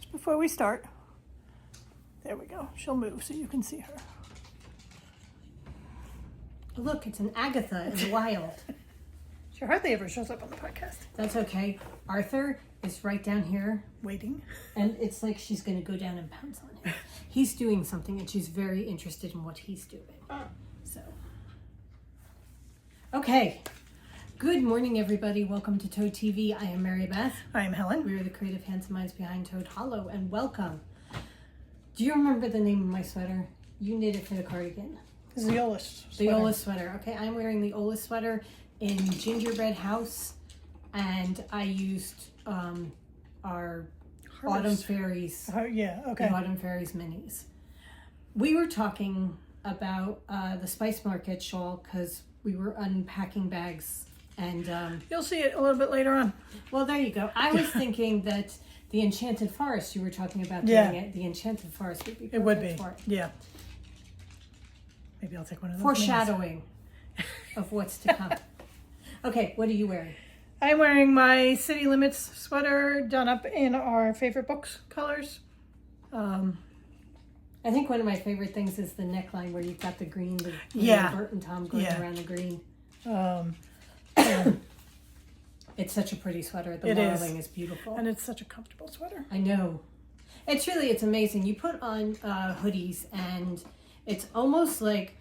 Just before we start, there we go. She'll move so you can see her. Look, it's an Agatha in the wild. She hardly ever shows up on the podcast. That's okay. Arthur is right down here. Waiting. And it's like she's going to go down and pounce on him. He's doing something and she's very interested in what he's doing. So, okay. Good morning, everybody. Welcome to Toad TV. I am Mary Beth. I am Helen. We are the creative handsome minds behind Toad Hollow, and welcome. Do you remember the name of my sweater? You knit it for the cardigan. This is the Olis sweater. The Olis sweater. Okay, I'm wearing the Olis sweater in Gingerbread House, and I used our Autumn Fairies. Yeah, okay. The Autumn Fairies minis. We were talking about the Spice Market shawl because we were unpacking bags, and You'll see it a little bit later on. well, there you go. I was thinking that the Enchanted Forest, you were talking about doing it. The Enchanted Forest would be perfect. It would be. For it. Yeah. Maybe I'll take one of those. Foreshadowing of what's to come. Okay, what are you wearing? I'm wearing my City Limits sweater done up in our favorite books colors. I think one of my favorite things is the neckline where you've got the green, the Bert and Tom going around the green. It's such a pretty sweater. The modeling is beautiful. And it's such a comfortable sweater. I know. It's amazing. You put on hoodies and it's almost like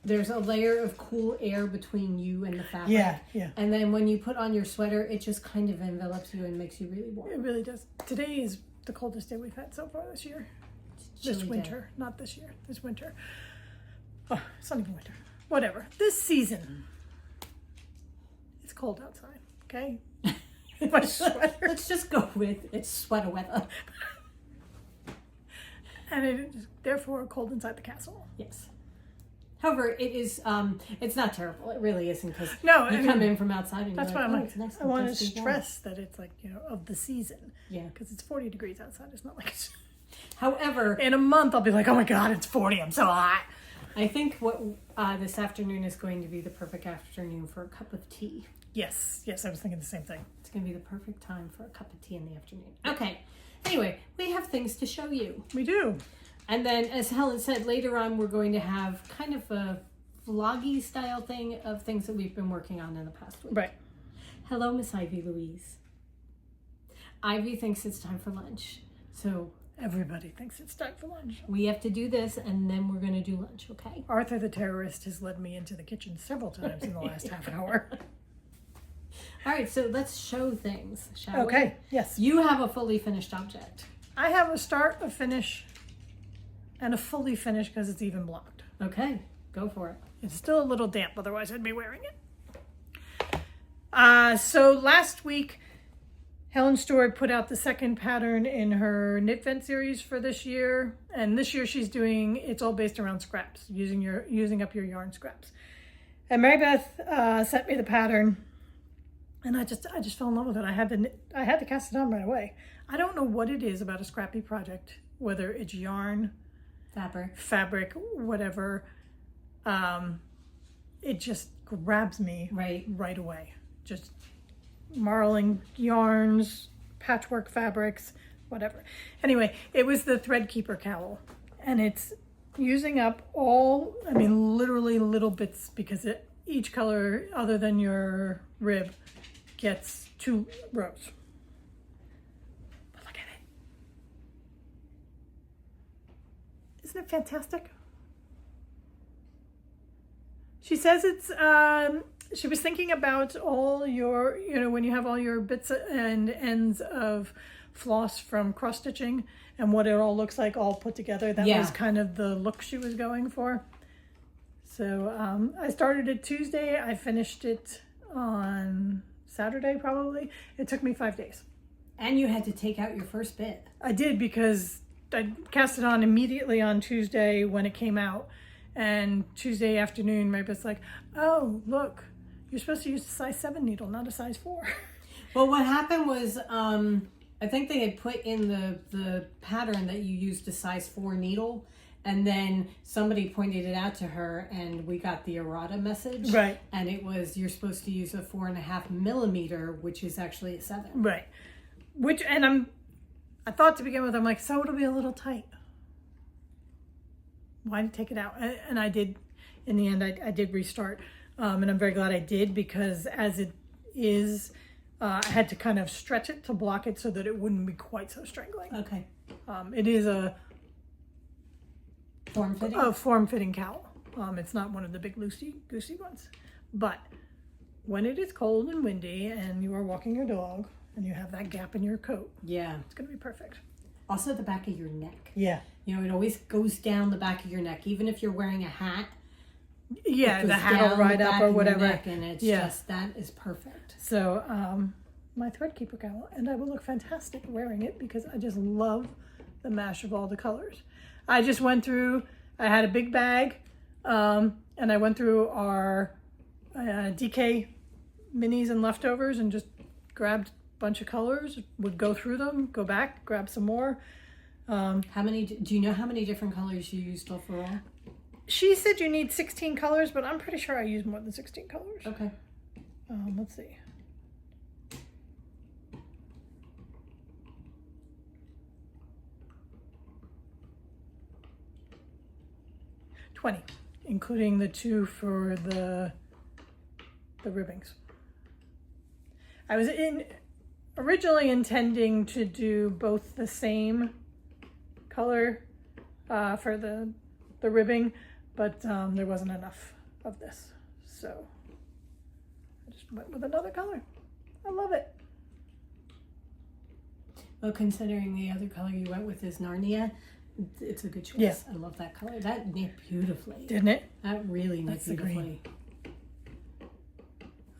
there's a layer of cool air between you and the fabric. Yeah, yeah. And then when you put on your sweater, it just kind of envelops you and makes you really warm. It really does. Today is the coldest day we've had so far this year. This winter. Not this year. This winter. Oh, it's not even winter. Whatever. This season. It's cold outside. Okay? My sweater. Let's just go with it's sweater weather. And it is therefore cold inside the castle. Yes. However, it is. It's not terrible. It really isn't because No, you come in from outside and that's you're why like, I'm like, it's nice I want to toasty warm. stress that it's like, of the season. Yeah. Because it's 40 degrees outside. It's not like it's... However, In a month, I'll be like, oh my God, it's 40. I'm so hot. I think what this afternoon is going to be the perfect afternoon for a cup of tea. Yes, I was thinking the same thing. It's going to be the perfect time for a cup of tea in the afternoon. Okay. Anyway, we have things to show you. We do. And then, as Helen said, later on we're going to have kind of a vloggy style thing of things that we've been working on in the past week. Right. Hello, Miss Ivy Louise. Ivy thinks it's time for lunch. So Everybody thinks it's time for lunch. we have to do this and then we're going to do lunch, okay? Arthur the terrorist has led me into the kitchen several times in the last half hour. All right, so let's show things, shall we? Okay, yes. You have a fully finished object. I have a start, a finish, and a fully finished because it's even blocked. Okay, go for it. It's still a little damp, otherwise I'd be wearing it. So last week, Helen Stewart put out the second pattern in her knitvent series for this year. And this year she's doing, it's all based around scraps, using up your yarn scraps. And Mary Beth sent me the pattern. And I just fell in love with it. I had to cast it on right away. I don't know what it is about a scrappy project, whether it's yarn, fabric, whatever. It just grabs me right away. Just marling yarns, patchwork fabrics, whatever. Anyway, it was the Threadkeeper cowl, and it's using up literally little bits because each color other than your rib gets 2 rows. But look at it. Isn't it fantastic? She says it's, she was thinking about all your, when you have all your bits and ends of floss from cross stitching and what it all looks like all put together. That was kind of the look she was going for. So I started it Tuesday. I finished it on Saturday probably. It took me 5 days. And you had to take out your first bit. I did because I cast it on immediately on Tuesday when it came out. And Tuesday afternoon, Mary Beth's like, oh, look, you're supposed to use a size 7 needle, not a size 4. Well, what happened was, I think they had put in the pattern that you used a size 4 needle. And then somebody pointed it out to her and we got the errata message. Right. And it was, you're supposed to use a 4.5 millimeter, which is actually a 7. Right. And I thought to begin with, I'm like, so it'll be a little tight. Why did I take it out? And I did, in the end, I did restart. And I'm very glad I did, because as it is, I had to kind of stretch it to block it so that it wouldn't be quite so strangling. Okay. It is a Form-fitting? Form-fitting cowl. It's not one of the big loosey-goosey ones. But when it is cold and windy and you are walking your dog and you have that gap in your coat, Yeah. it's going to be perfect. Also the back of your neck. Yeah. You know, it always goes down the back of your neck. Even if you're wearing a hat. Yeah, the hat will ride up or whatever. And it's just, that is perfect. So, my thread keeper cowl, and I will look fantastic wearing it because I just love the mash of all the colors. I just went through, I had a big bag, and I went through our DK minis and leftovers and just grabbed a bunch of colors, would go through them, go back, grab some more. How many, do you know how many different colors you used overall? She said you need 16 colors, but I'm pretty sure I used more than 16 colors. Okay. Let's see. Including the 2 for the ribbings. I was originally intending to do both the same color for the ribbing, but there wasn't enough of this, so I just went with another color. I love it. Well, considering the other color you went with is Narnia, it's a good choice. Yeah. I love that color. That knit beautifully. Didn't it? That really knit That's the beautifully.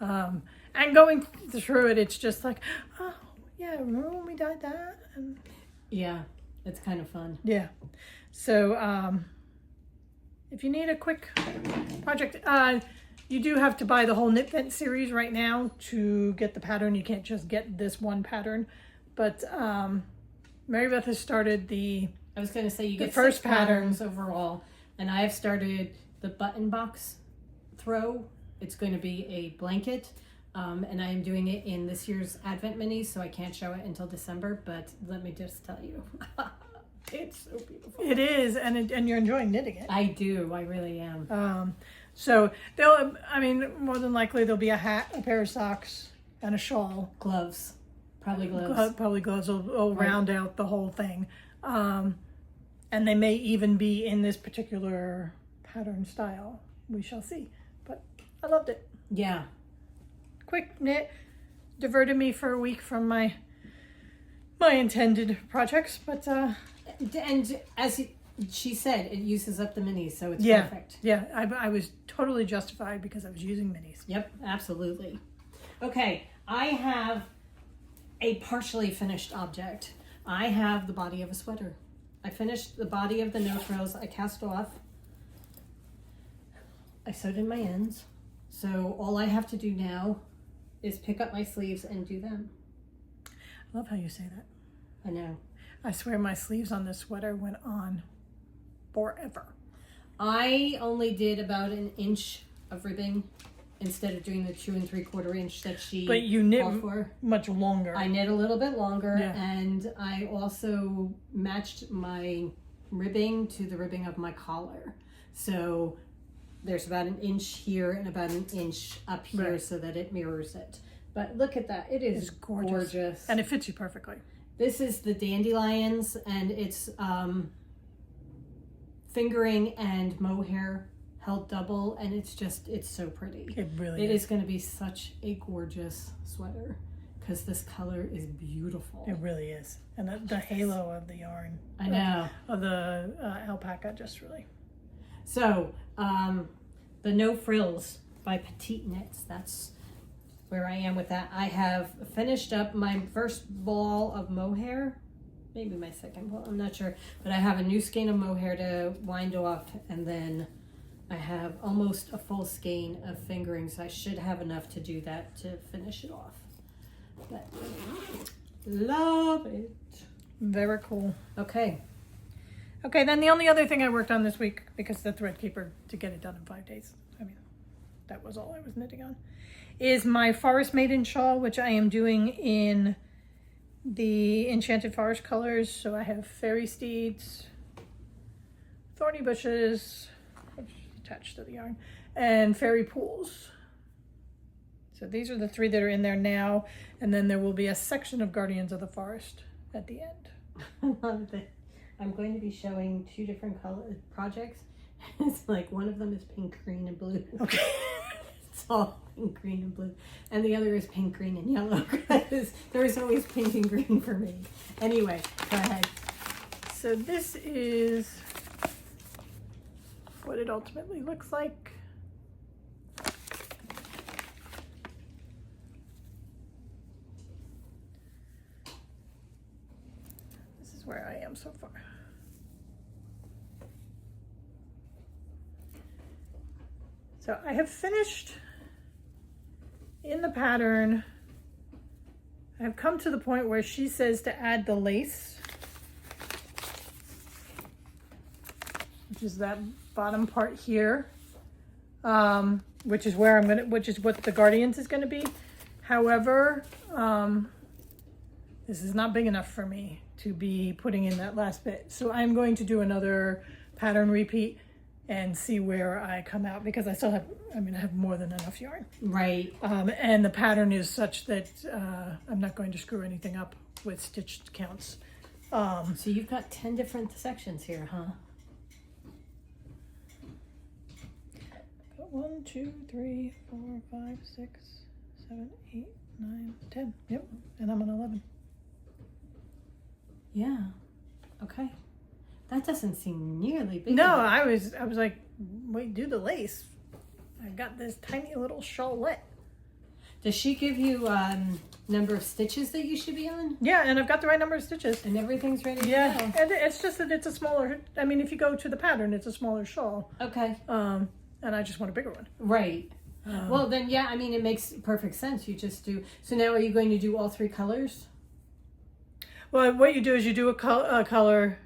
And going through it, it's just like, oh yeah, remember when we dyed that? And Yeah, it's kind of fun. yeah. So if you need a quick project, you do have to buy the whole knitvent series right now to get the pattern. You can't just get this one pattern. But Mary Beth has started I was going to say you get first 6 patterns overall, and I have started the button box throw. It's going to be a blanket, and I am doing it in this year's Advent minis, so I can't show it until December, but let me just tell you, it's so beautiful. It is, and you're enjoying knitting it. I do, I really am. So more than likely there'll be a hat, a pair of socks, and a shawl. Gloves. Probably gloves. Probably gloves will round out the whole thing. And they may even be in this particular pattern style. We shall see. But I loved it. Yeah. Quick knit. Diverted me for a week from my intended projects. But and as she said, it uses up the minis, so it's yeah, perfect. Yeah, I was totally justified because I was using minis. Yep, absolutely. Okay, I have a partially finished object. I have the body of a sweater. I finished the body of the no frills. I cast off. I sewed in my ends. So all I have to do now is pick up my sleeves and do them. I love how you say that. I know. I swear my sleeves on this sweater went on forever. I only did about an inch of ribbing instead of doing the 2 3/4 inch that she But you knit called for. much longer. I knit a little bit longer, Yeah. and I also matched my ribbing to the ribbing of my collar. So there's about an inch here and about an inch up here, Right. so that it mirrors it. But look at that. It is It's gorgeous. And it fits you perfectly. This is the dandelions, and it's fingering and mohair held double, and it's so pretty. It really It is going to be such a gorgeous sweater because this color is beautiful. It really is. And the halo of the yarn. I know. Of the alpaca just really. So, the No Frills by Petite Knits, that's where I am with that. I have finished up my first ball of mohair, maybe my second ball, I'm not sure, but I have a new skein of mohair to wind off, and then I have almost a full skein of fingering, so I should have enough to do that to finish it off. But love it. Very cool. Okay. Okay, then the only other thing I worked on this week, because the thread keeper, to get it done in 5 days, I mean, that was all I was knitting on, is my Forest Maiden shawl, which I am doing in the Enchanted Forest colors. So I have Fairy Steeds, Thorny Bushes, which is attached to the yarn, and Fairy Pools. So these are the 3 that are in there now, and then there will be a section of Guardians of the Forest at the end. I love that. I'm going to be showing 2 different color projects. It's like one of them is pink, green, and blue. Okay. It's all pink, green, and blue. And the other is pink, green, and yellow. Because there's always pink and green for me. Anyway, go ahead. So this is what it ultimately looks like. This is where I am so far. So I have finished in the pattern. I have come to the point where she says to add the lace, which is that bottom part here, which is where which is what the Guardians is gonna be. However, this is not big enough for me to be putting in that last bit. So I'm going to do another pattern repeat and see where I come out, because I still have, I have more than enough yarn. Right. And the pattern is such that I'm not going to screw anything up with stitched counts. So you've got 10 different sections here, huh? 1, 2, 3, 4, 5, 6, 7, 8, 9, 10. Yep, and I'm on 11. Yeah. Okay. That doesn't seem nearly big. No, I was like, wait, do the lace. I got this tiny little shawlette. Does she give you number of stitches that you should be on? Yeah, and I've got the right number of stitches. And everything's ready to Yeah, go? and it's just that it's a smaller, if you go to the pattern, it's a smaller shawl. Okay. And I just want a bigger one. Right. Well, then, yeah, it makes perfect sense. You just do. So now are you going to do all 3 colors? Well, what you do is you do a color,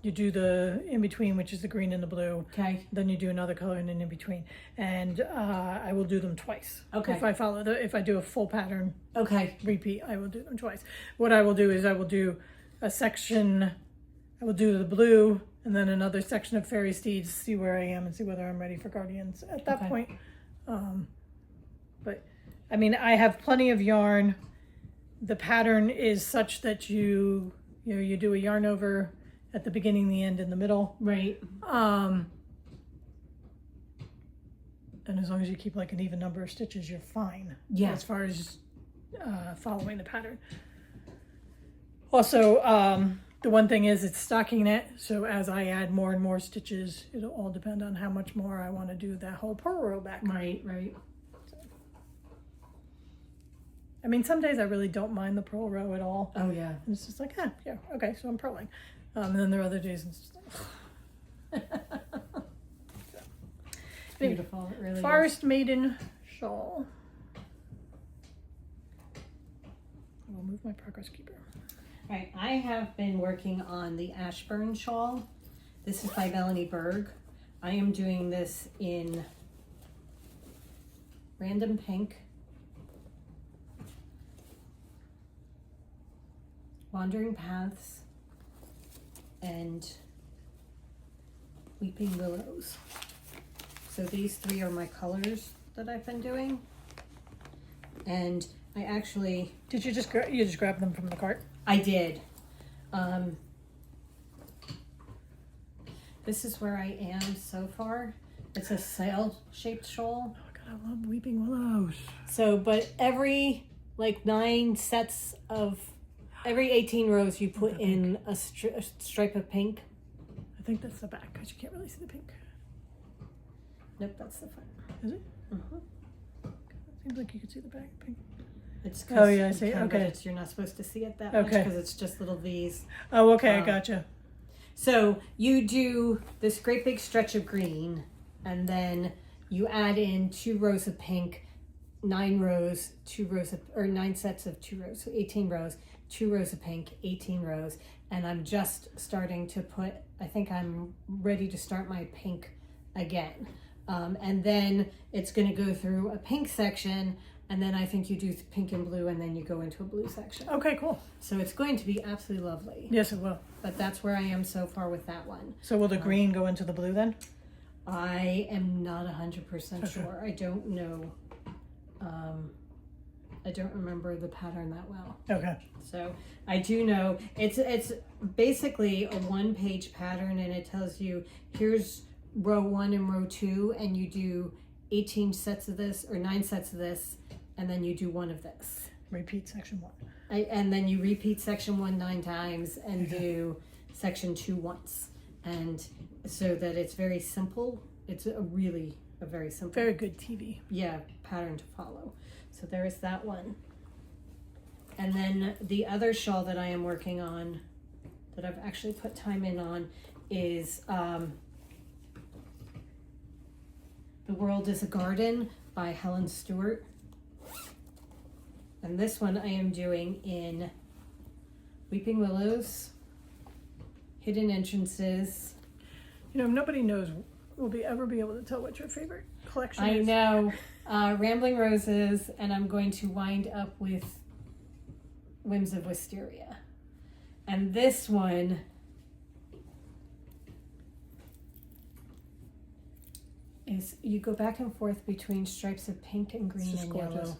you do the in-between, which is the green and the blue. Okay. Then you do another color and an in-between. And I will do them twice. Okay. If I do a full pattern Okay. repeat, I will do them twice. What I will do is I will do a section, I will do the blue, and then another section of Fairy Steeds, see where I am and see whether I'm ready for Guardians at that point. But I have plenty of yarn. The pattern is such that you do a yarn over at the beginning, the end, and the middle. Right. And as long as you keep like an even number of stitches, you're fine. Yeah. As far as following the pattern. Also, the one thing is it's stockinette, so as I add more and more stitches, it'll all depend on how much more I want to do that whole purl row back. Right, right. Some days I really don't mind the purl row at all. Oh, yeah. And it's just like, yeah, okay, so I'm purling. And then there are other days it's just like, Beautiful, it really Forest Maiden Shawl. I will move my progress keeper. All right, I have been working on the Ashburn shawl. This is by Melanie Berg. I am doing this in Random Pink, Wandering Paths, and Weeping Willows. So these 3 are my colors that I've been doing. And I actually... Did you just grab them from the cart? I did. This is where I am so far. It's a sail-shaped shawl. Oh God, I love Weeping Willows. So, but every 9 sets of... Every 18 rows you put in a stripe of pink. I think that's the back because you can't really see the pink. Nope, that's the front. Is it? Uh-huh. Seems like you could see the back pink. It's Oh, yeah, I see. Okay. You're not supposed to see it that much Okay. because it's just little V's. Oh, okay, I gotcha. So you do this great big stretch of green, and then you add in 2 rows of pink, 9 rows, 2 rows of, or 9 sets of 2 rows, so 18 rows, 2 rows of pink, 18 rows, and I'm just starting to put, I think I'm ready to start my pink again. And then it's going to go through a pink section, and then I think you do pink and blue, and then you go into a blue section. Okay, cool. So it's going to be absolutely lovely. Yes, it will. But that's where I am so far with that one. So will the green go into the blue then? I am not 100% sure. I don't know. I don't remember the pattern that well. Okay. So I do know it's basically a 1-page pattern, and it tells you here's row 1 and row 2, and you do 18 sets of this or 9 sets of this, and then you do 1 of this. Repeat section 1. And then you repeat section 1 9 times and do section 2 once, and so that it's very simple. It's a very simple, Very good TV. pattern to follow. So there is that one. And then the other shawl that I am working on, that I've actually put time in on, is The World is a Garden by Helen Stewart. And this one I am doing in Weeping Willows, Hidden Entrances. You know, nobody knows will ever be able to tell what your favorite collection I is. know. Rambling Roses, and I'm going to wind up with Whims of Wisteria. And this one is, you go back and forth between stripes of pink and green and gorgeous. yellow.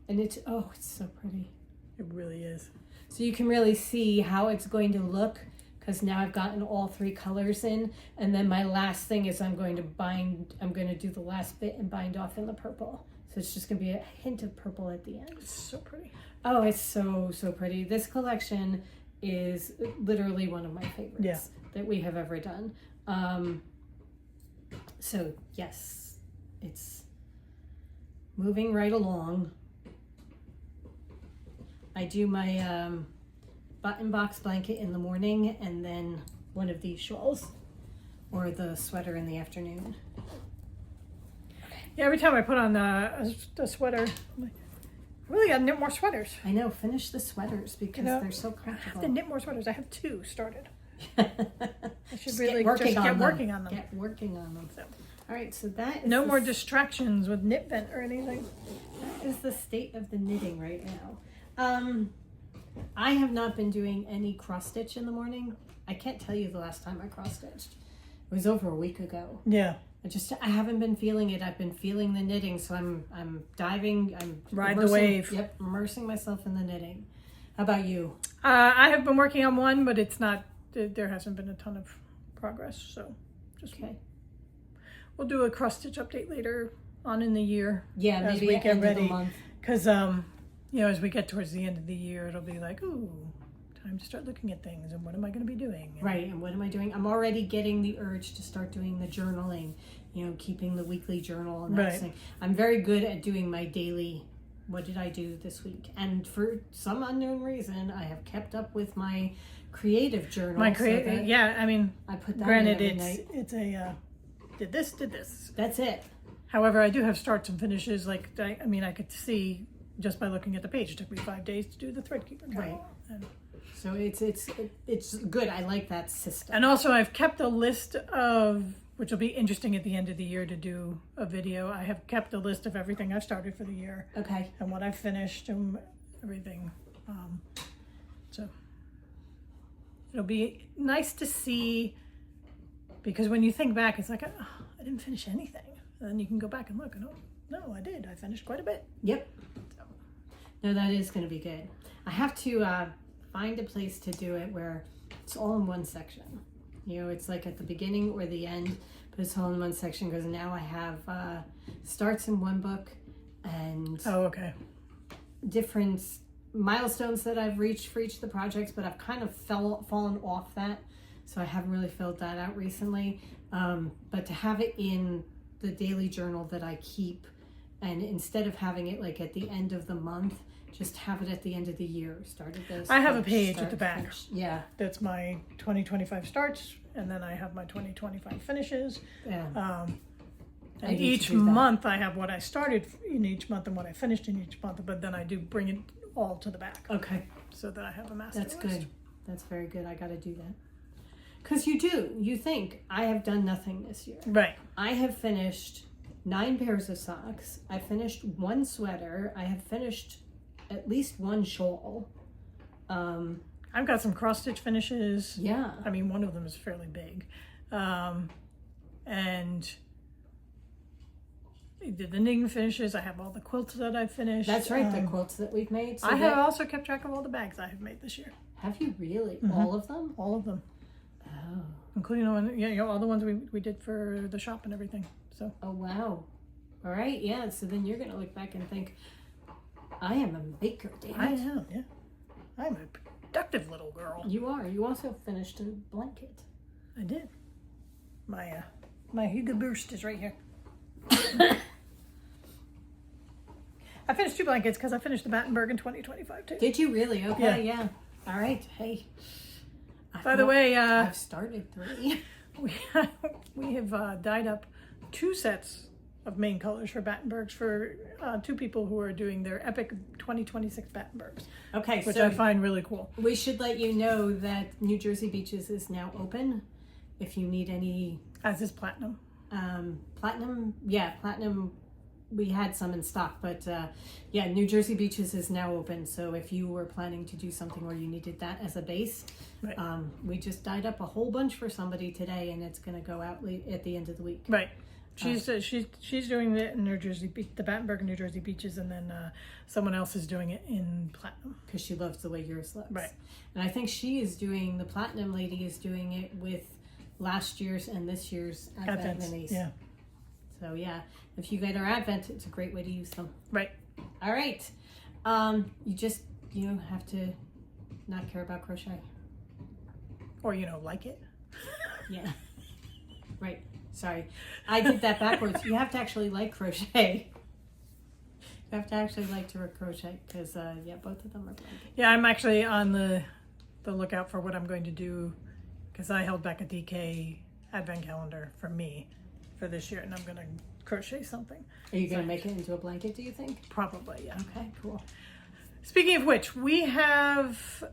And it's so pretty. It really is. So you can really see how it's going to look, because now I've gotten all 3 colors in, and then my last thing is I'm going to do the last bit and bind off in the purple. So it's just going to be a hint of purple at the end. It's so pretty. Oh, it's so pretty. This collection is literally one of my favorites that we have ever done. So yes, it's moving right along. I do my button box blanket in the morning, and then one of these shawls, or the sweater in the afternoon. Yeah, every time I put on the sweater, I'm like, I really gotta knit more sweaters. I know, finish the sweaters because they're so I have to comfortable. knit more sweaters. I have 2 started. I should really just get working on them. Get working on them. So. All right, so that is No more distractions with knitvent or anything. that is the state of the knitting right now. I have not been doing any cross stitch in the morning. I can't tell you the last time I cross stitched. It was over a week ago. Yeah. I haven't been feeling it. I've been feeling the knitting, so I'm diving. I'm Ride the wave. Yep, immersing myself in the knitting. How about you? I have been working on one, but it's not. There hasn't been a ton of progress. So, just Okay. We'll do a cross stitch update later on in the year. Yeah, as maybe we at get end of the ready. month. Because as we get towards the end of the year, it'll be like, ooh, time to start looking at things, and what am I going to be doing? And Right, and what am I doing? I'm already getting the urge to start doing the journaling, keeping the weekly journal and that Right. thing. I'm very good at doing my daily, what did I do this week? And for some unknown reason, I have kept up with my creative journal. My so that I mean, I put that granted, in every night. it's a did this. That's it. However, I do have starts and finishes. Like, I could see just by looking at the page. It took me 5 days to do the Threadkeeper cowl. Right. And, So it's good. I like that system. and also, I've kept a list of, which will be interesting at the end of the year to do a video. I have kept a list of everything I've started for the year Okay. and what I've finished and everything. So it'll be nice to see, because when you think back, it's like, oh, I didn't finish anything. And then you can go back and look and, oh, no, I did. I finished quite a bit. Yep. No, that is going to be good. I have to find a place to do it where it's all in one section. It's like at the beginning or the end, but it's all in one section, because now I have starts in one book and different milestones that I've reached for each of the projects, but I've kind of fallen off that, so I haven't really filled that out recently. But to have it in the daily journal that I keep, and instead of having it like at the end of the month, just have it at the end of the year. Start at this. I have a page at the back. Finish. Yeah. That's my 2025 starts, and then I have my 2025 finishes. Yeah. And each month I have what I started in each month and what I finished in each month, but then I do bring it all to the back. Okay. So that I have a master That's list. good. That's very good. I got to do that. Because you think, I have done nothing this year. Right. I have finished 9 pairs of socks. I finished 1 sweater. I have finished at least 1 shawl. I've got some cross stitch finishes. Yeah. I mean, one of them is fairly big. And I did the knitting finishes. I have all the quilts that I finished. That's right, the quilts that we've made. So I have also kept track of all the bags I have made this year. Have you really? All of them? All of them. Oh. Including the one, yeah, all the ones we did for the shop and everything. So. Oh, wow. All right, yeah. So then you're going to look back and think, I am a maker, damn it. I am, yeah. I'm a productive little girl. You are. You also finished a blanket. I did. My Hugo Burst is right here. I finished 2 blankets because I finished the Battenberg in 2025 too. Did you really? Okay, yeah. All right. Hey. By the way, I've started 3. we have dyed up 2 sets of main colors for Battenbergs for 2 people who are doing their epic 2026 Battenbergs. Okay, which so I find really cool. We should let you know that New Jersey Beaches is now open. If you need any... As is Platinum. Platinum, yeah, Platinum, we had some in stock, but yeah, New Jersey Beaches is now open. So if you were planning to do something where you needed that as a base, Right. We just dyed up a whole bunch for somebody today, and it's going to go out at the end of the week. Right. She's doing it in New Jersey, the Battenberg and New Jersey Beaches, and then someone else is doing it in Platinum. Because she loves the way yours looks. Right. And I think she is doing, the Platinum lady is doing it with last year's and this year's Advent minis. Yeah. So yeah, if you get our Advent, it's a great way to use them. Right. All right. You have to not care about crochet. Or, like it. Yeah. Right. Sorry. I did that backwards. You have to actually like crochet. You have to actually like to crochet because, yeah, both of them are blanket. Yeah, I'm actually on the lookout for what I'm going to do because I held back a DK Advent calendar for me for this year, and I'm going to crochet something. Are you going to make it into a blanket, do you think? Probably, yeah. Okay, cool. Speaking of which, we have,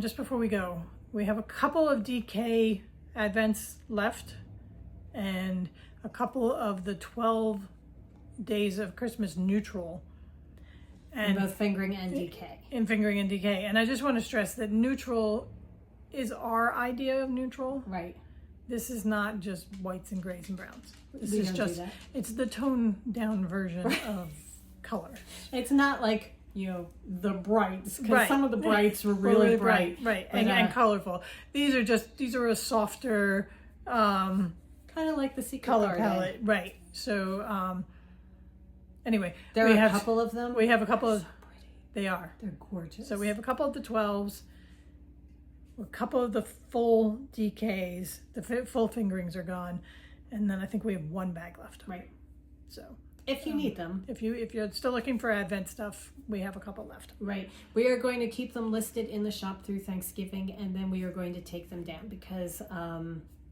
just before we go, we have a couple of DK Advents left and a couple of the 12 days of Christmas neutral. And both fingering and DK. In fingering and DK. And I just want to stress that neutral is our idea of neutral. Right. This is not just whites and grays and browns. This We is don't just, do that. it's the toned down version of color. It's not like, the brights. Because Right. some of the brights were really bright. Right. But, And colorful. These are a softer kind of like the Secret color Garden. palette. Right. So, anyway. There are a couple of them. We have a couple of, So pretty. they are. They're gorgeous. So we have a couple of the 12s, a couple of the full DKs, the full fingerings are gone, and then I think we have 1 bag left. Right. So If you need them. if you're still looking for Advent stuff, we have a couple left. Right. We are going to keep them listed in the shop through Thanksgiving, and then we are going to take them down because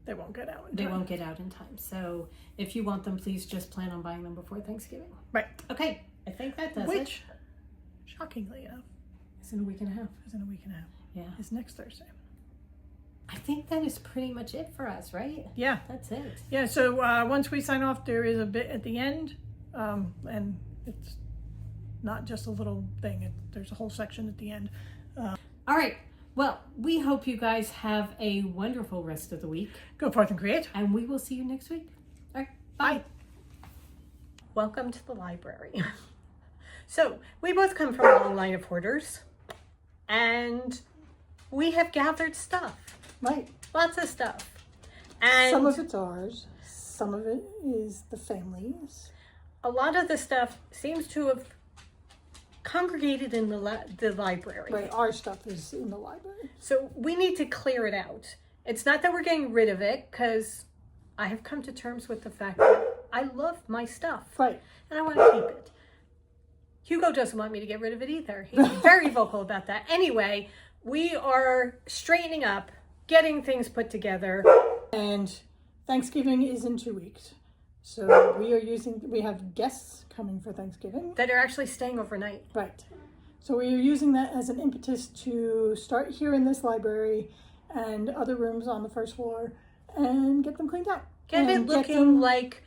They won't get out. they won't get out in time. So if you want them, please just plan on buying them before Thanksgiving. Right. Okay. I think that does it. Which, shockingly enough, It's in a week and a half. is in a week and a half. Yeah. It's next Thursday. I think that is pretty much it for us, right? Yeah. That's it. Yeah. So once we sign off, there is a bit at the end, and it's not just a little thing. There's a whole section at the end. All right. Well, we hope you guys have a wonderful rest of the week, Go forth and create. and we will see you next week. All right. Bye. Welcome to the library. So, we both come from a long line of hoarders, and we have gathered stuff. Right. Lots of stuff. And Some of it's ours. Some of it is the family's. a lot of the stuff seems to have congregated in the library. Right, our stuff is in the library. So we need to clear it out. It's not that we're getting rid of it, because I have come to terms with the fact that I love my stuff. Right. And I want to keep it. Hugo doesn't want me to get rid of it either. He's very vocal about that. Anyway, we are straightening up, getting things put together. And Thanksgiving is in 2 weeks. So we have guests coming for Thanksgiving. That are actually staying overnight. Right. So we are using that as an impetus to start here in this library and other rooms on the first floor and get them cleaned out. Get And it looking them like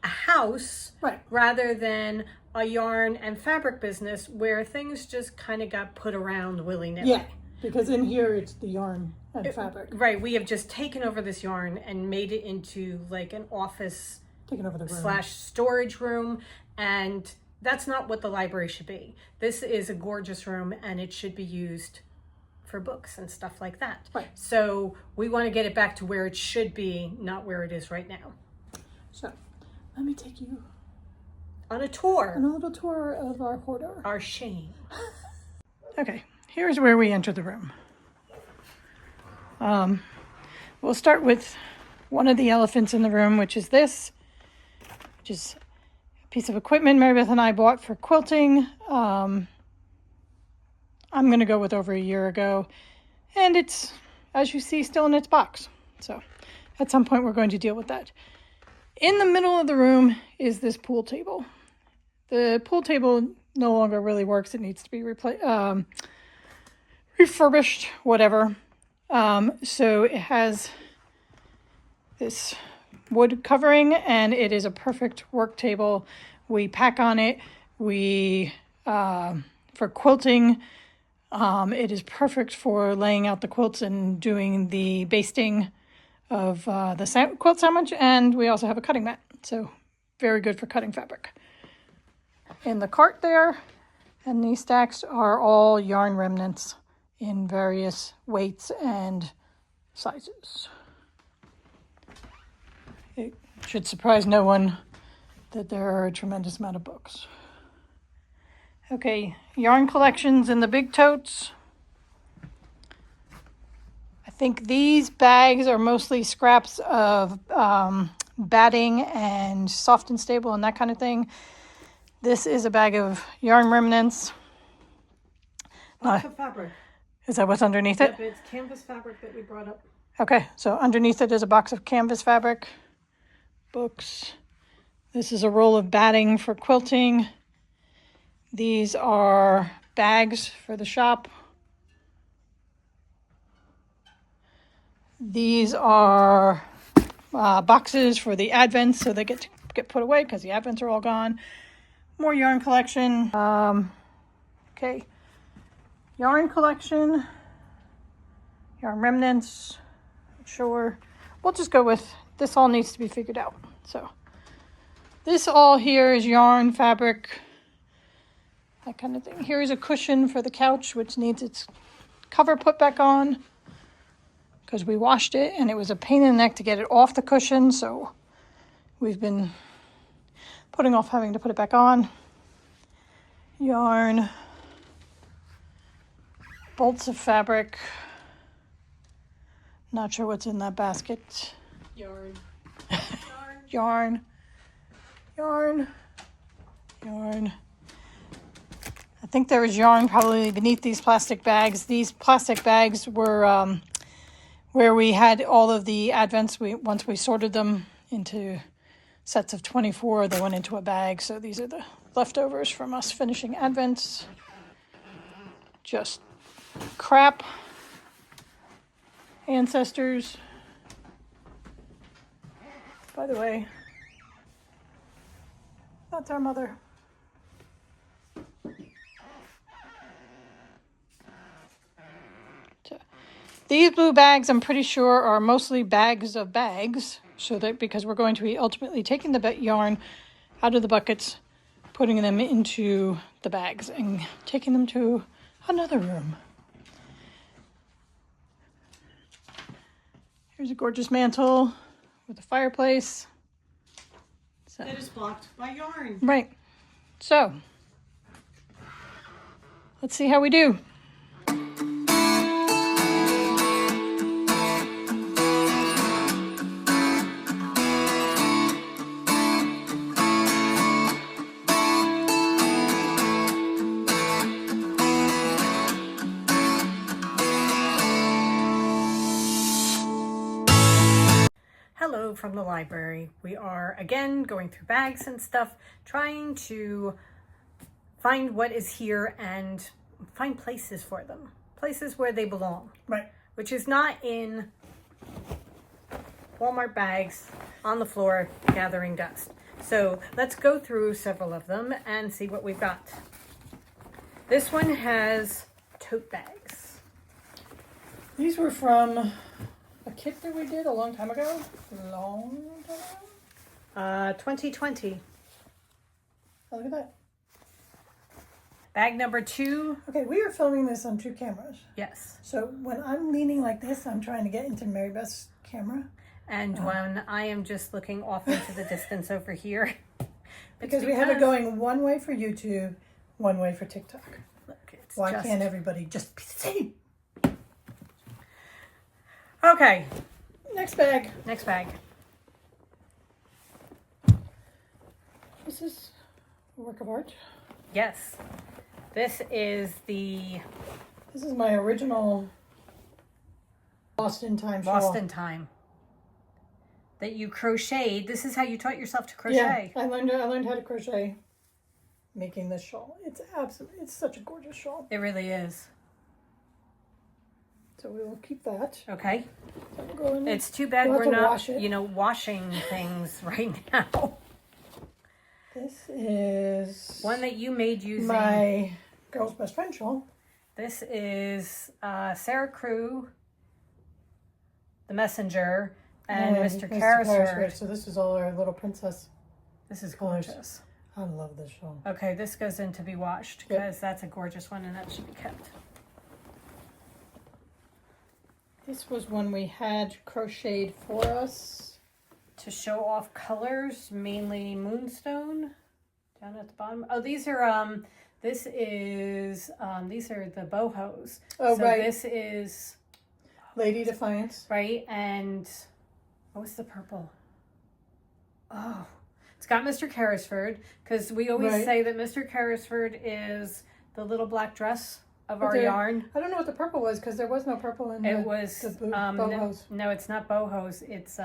a house Right. rather than a yarn and fabric business where things just kind of got put around willy-nilly. Yeah, because in here it's the yarn and fabric. Right, we have just taken over this yarn and made it into like an office Taking over the room. / storage room, and that's not what the library should be. This is a gorgeous room and it should be used for books and stuff like that. Right. So we want to get it back to where it should be, not where it is right now. So let me take you On a tour. on a little tour of our hoarder. Our shame. Okay, here's where we enter the room. We'll start with one of the elephants in the room, which is this, which is a piece of equipment Marybeth and I bought for quilting. I'm going to go with over a year ago, and it's, as you see, still in its box. So at some point we're going to deal with that. In the middle of the room is this pool table. The pool table no longer really works. It needs to be refurbished, whatever. So it has this wood covering, and it is a perfect work table. We pack on it. For quilting, it is perfect for laying out the quilts and doing the basting of the quilt sandwich, and we also have a cutting mat, so very good for cutting fabric. In the cart there, and these stacks are all yarn remnants in various weights and sizes. It should surprise no one that there are a tremendous amount of books. Okay, yarn collections in the big totes. I think these bags are mostly scraps of batting and soft and stable and that kind of thing. This is a bag of yarn remnants. Box of fabric. Is that what's underneath it? Yep, it's canvas fabric that we brought up. Okay, so underneath it is a box of canvas fabric, books. This is a roll of batting for quilting. These are bags for the shop. These are boxes for the advents, so they get put away because the advents are all gone. More yarn collection. Okay, yarn collection, yarn remnants. Sure, we'll just go with this. All needs to be figured out. So this all here is yarn, fabric, that kind of thing. Here is a cushion for the couch, which needs its cover put back on because we washed it and it was a pain in the neck to get it off the cushion, so we've been putting off having to put it back on. Yarn, bolts of fabric. Not sure what's in that basket. Yarn. Yarn. Yarn. Yarn. I think there was yarn probably beneath these plastic bags. These plastic bags were where we had all of the advents. Once we sorted them into sets of 24, they went into a bag. So these are the leftovers from us finishing advents. Just crap. Ancestors. By the way, that's our mother. These blue bags, I'm pretty sure, are mostly bags of bags, so that because we're going to be ultimately taking the yarn out of the buckets, putting them into the bags, and taking them to another room. Here's a gorgeous mantle with a fireplace. So, That is blocked by yarn. right. So, let's see how we do. Hello from the library. We are again going through bags and stuff, trying to find what is here and find places for them. Places where they belong. Right. Which is not in Walmart bags on the floor gathering dust. So let's go through several of them and see what we've got. This one has tote bags. These were from a kit that we did a long time ago. 2020. Oh, look at that. Bag number 2. Okay, we are filming this on 2 cameras. Yes. So when I'm leaning like this, I'm trying to get into Mary Beth's camera. And when I am just looking off into the distance over here. Because we have it going one way for YouTube, one way for TikTok. Look, it's Why can't everybody just be the same? Okay. Next bag. Next bag. This is a work of art. Yes. This is This is my original Boston time shawl. Boston time that you crocheted. This is how you taught yourself to crochet. Yeah, I learned how to crochet making this shawl. It's such a gorgeous shawl. It really is. So we will keep that. Okay. So we'll go in there. It's too bad We'll we're have to not, wash it. washing things right now. This is One that you made using my girl's best friend shawl. This is Sarah Crew, the messenger, and Mr. Carrisford. So this is all our little princess. This is colors. gorgeous. I love this shawl. Okay, this goes in to be washed because that's a gorgeous one and that should be kept. This was one we had crocheted for us. To show off colors, mainly moonstone, down at the bottom. Oh, these are these are the bohos. Oh, so right. This is Lady Defiance. right, and what was the purple? Oh, it's got Mr. Carrisford because we always say that Mr. Carrisford is the little black dress of our yarn. I don't know what the purple was because there was no purple in It the was bohos. no, it's not bohos. It's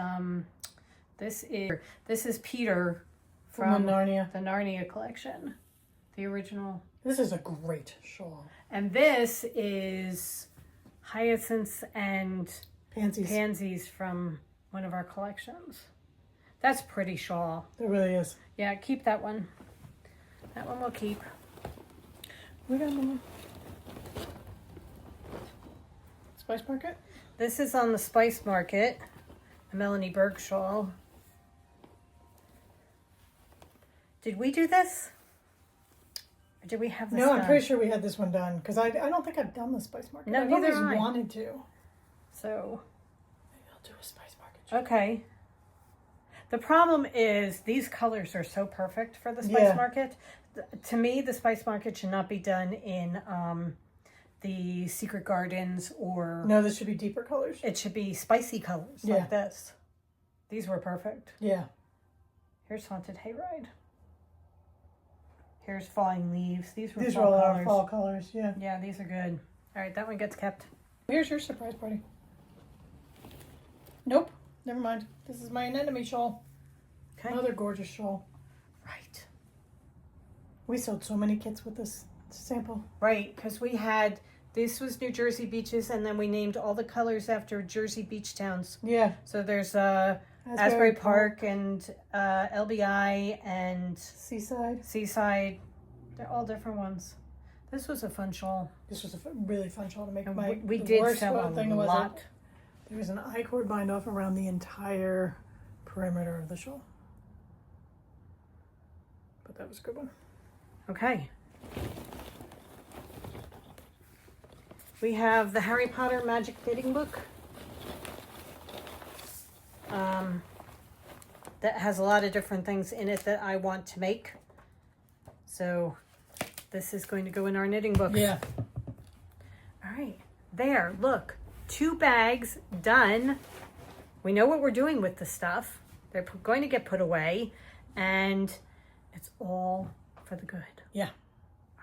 this is Peter from the Narnia. The Narnia collection, the original. This is a great shawl. And this is hyacinths and pansies from one of our collections. That's a pretty shawl. It really is. Yeah, keep that one. That one we'll keep. We got another one. Spice Market? This is on the Spice Market, a Melanie Berg shawl. Did we do this? Or did we have this No, done? I'm pretty sure we had this one done because I don't think I've done the Spice Market. No, I've neither always have I. wanted to. So, Maybe I'll do a Spice Market. okay. The problem is these colors are so perfect for the Spice Market. To me, the Spice Market should not be done in the Secret Gardens or... No, this should be deeper colors. It should be spicy colors like this. These were perfect. Yeah. Here's Haunted Hayride. Here's Falling Leaves. These were These fall are all colors. our fall colors, yeah. Yeah, these are good. All right, that one gets kept. Here's your surprise party. Nope, never mind. This is my anemone shawl. Okay. Another gorgeous shawl. Right. We sold so many kits with this sample. Right, because we had... This was New Jersey beaches, and then we named all the colors after Jersey beach towns. Yeah. So there's Asbury Park and LBI and Seaside. They're all different ones. This was a fun shawl. This was a really fun shawl to make. And we did sell a lot. There was an I-cord bind off around the entire perimeter of the shawl. But that was a good one. Okay. We have the Harry Potter Magic Knitting Book. That has a lot of different things in it that I want to make. So this is going to go in our knitting book. Yeah. All right. There, look. 2 bags done. We know what we're doing with the stuff. They're going to get put away. And it's all for the good. Yeah.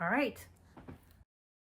All right.